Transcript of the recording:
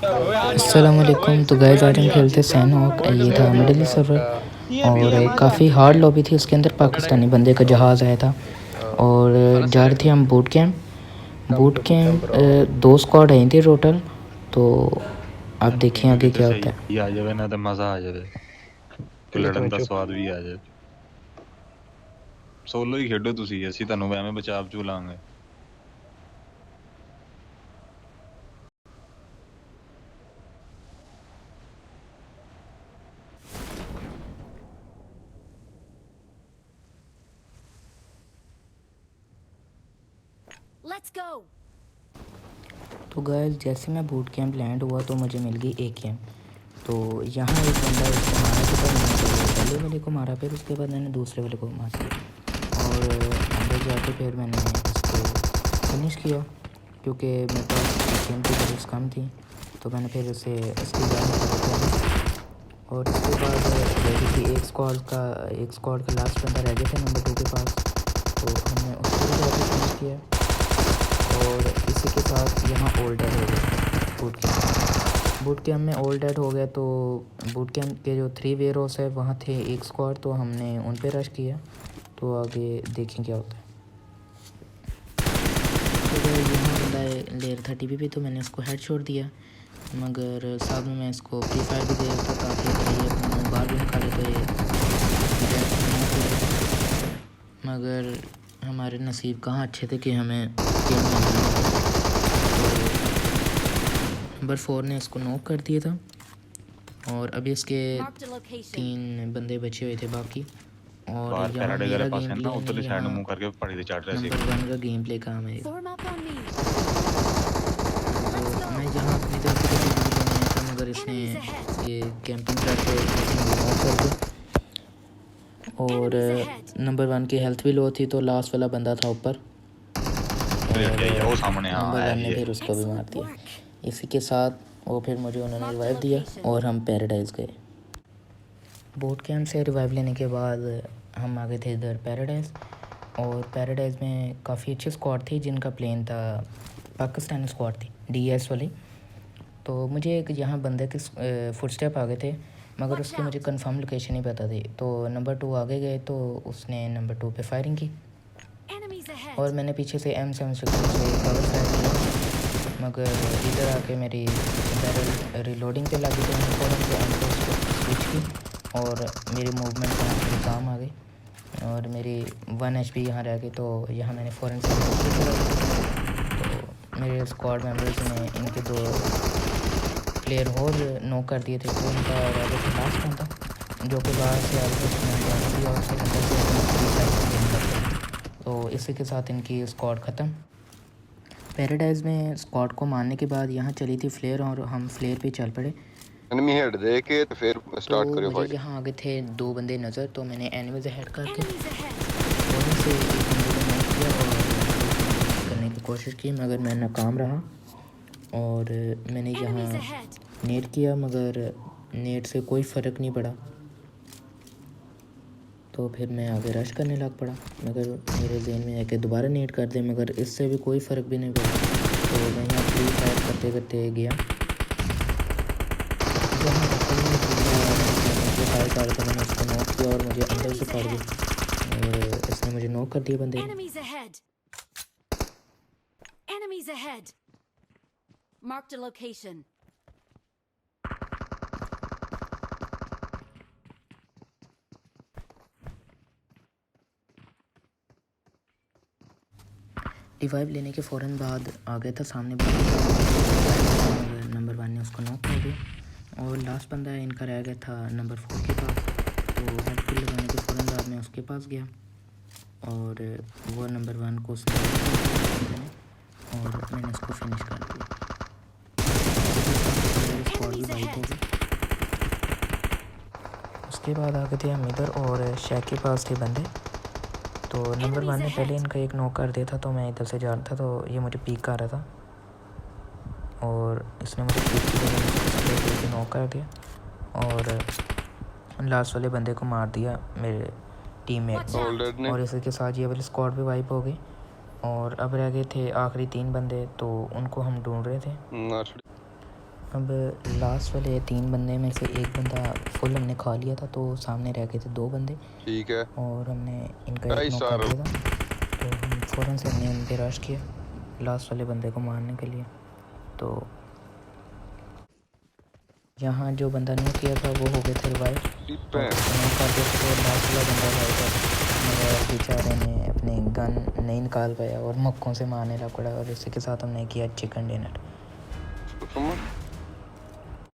अस्सलाम वालेकुम। तो गाइस आज हम खेलते सैनहॉक। ये था मिडिल सर्वर और काफ़ी हार्ड लॉबी थी। उसके अंदर पाकिस्तानी बंदे का जहाज़ आया था और जा रहे थे हम बूट कैंप। दो स्क्वाड आई थी टोटल। तो आप देखें आगे क्या होता है। आ जावे ना तो मजा आ जावे ਤੇ ਲੜਨ ਦਾ ਸਵਾਦ ਵੀ ਆ ਜਾਏ ਸੋਲੋ ਹੀ ਖੇਡੋ ਤੁਸੀਂ ਅਸੀਂ ਤੁਹਾਨੂੰ ਐਵੇਂ ਬਚਾਵ ਚ ਲਾਂਗੇ लेट्स गो। तो गाइस जैसे मैं बूट कैंप लैंड हुआ तो मुझे मिल गई एकेएम। तो यहाँ एक बंदा उसको मारा था, तो मैंने पहले वाले को मारा, फिर उसके बाद मैंने दूसरे वाले को मारा और अंदर जाके फिर मैंने इसको फिनिश किया क्योंकि मेरे पास एकेएम की सर्विस कम थी। तो मैंने फिर उसे इसकी जान किया और इसके बाद रह थी एक स्क्वाड का लास्ट बंदा रह गया था नंबर 2 के पास। तो हमने उसको भी जाके फिनिश किया और इसी के साथ यहाँ ओल्ड डेड हो गया। बूट कैम्प में ओल्ड डेड हो गया। तो बूट कैम्प के जो 3 वेयर हाउस है वहाँ थे एक स्क्वाड, तो हमने उन पे रश किया। तो आगे देखें क्या होता है। तो यहाँ बंदा है लेयर 30 पे, तो मैंने उसको हेड शॉट दिया, मगर साथ में मैं इसको फ्री फायर भी दे रहा था ताकि अगर ये अपना बाहर भी निकाले तो ये मगर हमारे नसीब कहाँ अच्छे थे कि हमें गेम नंबर 4 ने इसको नॉक कर दिया था और अभी इसके 3 बंदे बचे हुए थे बाकी। और यहाँ मेरा गेम प्ले नहीं, यहाँ नंबर 1 का गेम प्ले काम है। तो मैं यहाँ अपनी तरफ से किसी को नहीं आया था, मगर इसने ये कैंपिंग करके नॉक कर दिया और नंबर 1 की हेल्थ भी लो थी। तो लास्ट वाला बंदा था ऊपर नंबर 1 ने फिर उसको भी मार दिया। इसी के साथ वो फिर मुझे उन्होंने रिवाइव दिया और हम पैराडाइज़ गए। बूट कैंप से रिवाइव लेने के बाद हम आ गए थे इधर पैराडाइज़। और पैराडाइज़ में काफ़ी अच्छी स्क्वाड थी जिनका प्लेन था, पाकिस्तानी स्क्वाड थी डीएस वाली। तो मुझे एक यहाँ बंदे के फुटस्टेप आ गए थे, मगर उसकी मुझे कंफर्म लोकेशन नहीं पता थी। तो नंबर 2 आगे गए तो उसने नंबर 2 पे फायरिंग की और मैंने पीछे से M7 से कवर फायर किया, मगर इधर आके मेरी बैरल रिलोडिंग पे लगी तो मैंने फ़ौरन से M4 को स्विच की और मेरी मूवमेंट यहाँ काम आ गई और मेरी 1 HP यहाँ रह गई। तो यहाँ मैंने फ़ौरन से तो मेरे स्क्वाड मेम्बर्स ने इनके 2 प्लेयर और नॉक कर दिए थे। तो इनका रह गया था लास्ट बंदा जो कि बाहर से आ गया और उसके अंदर से तो इसी के साथ इनकी स्क्वाड ख़त्म। पैराडाइज़ में स्क्वाड को मारने के बाद यहाँ चली थी फ्लेयर और हम फ्लेयर पे चल पड़े। एनिमी हेड दे के तो फिर स्टार्ट तो करियो मुझे फाइट। यहाँ आगे थे 2 बंदे नज़र, तो मैंने एनिमीज़ हेड करके वहीं से एक बंदे को नॉक किया और करने की कोशिश की, मगर मैं नाकाम रहा और मैंने यहाँ नेट किया, मगर नेट से कोई फ़र्क नहीं पड़ा। तो फिर मैं आगे रश करने लग पड़ा, मगर मेरे जहन में है कि दोबारा नेट कर दे, मगर इससे भी कोई फ़र्क भी नहीं पड़ा। तो मैं यहाँ फ्री फायर करते करते गया, जहाँ फायर कर रहा था मैंने उसको नॉक किया और मुझे अंदर से पड़ गया और इसने मुझे नॉक कर दिया बंदे। Marked a location. रिवाइव लेने के फ़ौरन बाद आ गया था सामने नंबर 1 ने उसको नॉक कर दिया और लास्ट बंदा इनका रह गया था नंबर 4 के पास। तो हेड किल लगाने के फ़ौरन बाद मैं उसके पास गया और वो नंबर 1 को उसने और मैंने उसको फिनिश कर दिया। स्क्वाड भी वाइप हो गई। उसके बाद आ गए थे हम इधर और शैक के पास थे बंदे। तो नंबर 1 ने पहले इनका एक नॉक कर दिया था, तो मैं इधर से जा रहा था तो ये मुझे पीक कर रहा था और इसने मुझे पीक की जगह नॉक कर दिया और लास्ट वाले बंदे को मार दिया मेरे टीममेट को और इसी के साथ ये वाली स्क्वाड भी वाइप हो गई और अब रह गए थे आखिरी 3 बंदे, तो उनको हम ढूंढ रहे थे। अब लास्ट वाले 3 बंदे में से एक बंदा फुल हमने खा लिया था, तो सामने रह गए थे 2 बंदे ठीक है और हमने इनका एक Nice, नॉक कर sir. दिया था। तो हम फ़ौरन से हमने इन पे रश किया लास्ट वाले बंदे को मारने के लिए। तो यहाँ जो बंदा ने किया था वो हो गए थे रिवाइव टिप और है नॉक कर दिया था। तो लास्ट वाला बंदा रिवाइव था मगर बेचारे ने अपने गन नहीं निकाल पाया और मक्कों से मारने लग पड़ा और इसी के साथ हमने किया चिकन डिनर। तुम